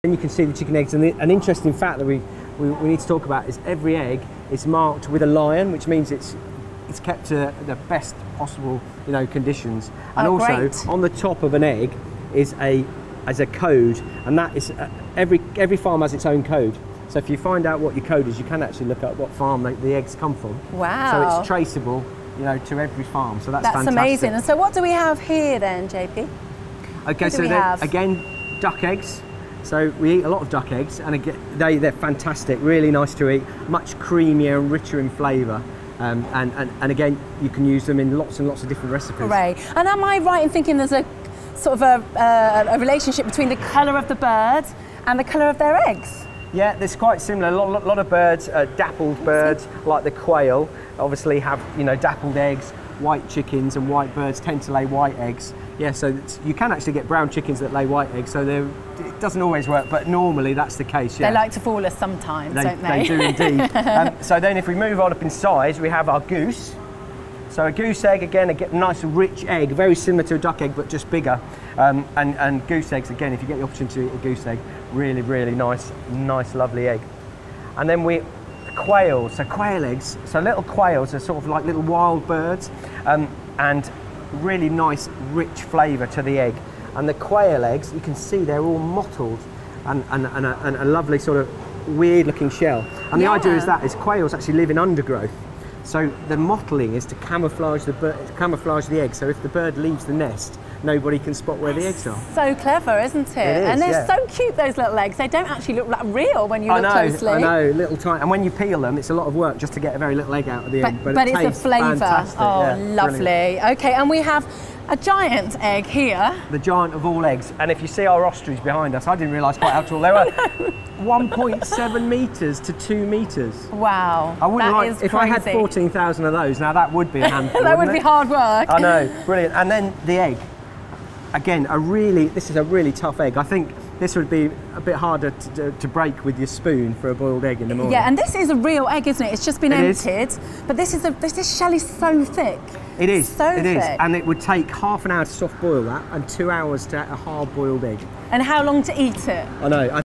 Then you can see the chicken eggs, and an interesting fact that we need to talk about is every egg is marked with a lion, which means it's kept to the best possible conditions. And also great. On the top of an egg is a code, and that is every farm has its own code. So if you find out what your code is, you can actually look at what farm the eggs come from. Wow! So it's traceable, to every farm. So that's fantastic. Amazing. And so what do we have here then, JP? Okay, so again, duck eggs. So we eat a lot of duck eggs, and again, they're fantastic, really nice to eat, much creamier and richer in flavour. And again, you can use them in lots and lots of different recipes. Great. And am I right in thinking there's a sort of a relationship between the colour of the bird and the colour of their eggs? Yeah, it's quite similar. A lot of birds, dappled birds like the quail, obviously have dappled eggs. White chickens and white birds tend to lay white eggs. Yeah, so you can actually get brown chickens that lay white eggs. So it doesn't always work, but normally that's the case. Yeah. They like to fool us sometimes, don't they? They do indeed. So then, if we move on up in size, we have our goose. So a goose egg, again, a nice rich egg, very similar to a duck egg, but just bigger. And goose eggs, again, if you get the opportunity to eat a goose egg, really, really nice, lovely egg. And then quails, so quail eggs, so little quails are sort of like little wild birds, and really nice rich flavour to the egg. And the quail eggs, you can see they're all mottled and a lovely sort of weird looking shell. And the idea is quails actually live in undergrowth. So the mottling is to camouflage the egg. So if the bird leaves the nest, nobody can spot where the eggs are. So clever, isn't it? It is, and they're so cute, those little eggs. They don't actually look like real when you look closely. I know, little tiny. And when you peel them, it's a lot of work just to get a very little egg out of the egg. But it it's tastes a flavour. fantastic. Oh, yeah, lovely. Brilliant. Okay, and we have a giant egg here. The giant of all eggs. And if you see our ostrich behind us, I didn't realise quite how tall they were. 1.7 metres to 2 metres. Wow. I wouldn't that is if crazy. I had 14,000 of those. Now that would be a handful. That would be hard work. I know, brilliant. And then the egg. Again, this is a really tough egg. I think this would be a bit harder to break with your spoon for a boiled egg in the morning. Yeah, and this is a real egg, isn't it? It's just been emptied. But this shell is so thick. It is. So it thick. is. And it would take half an hour to soft boil that and 2 hours to a hard boiled egg. And how long to eat it? I know.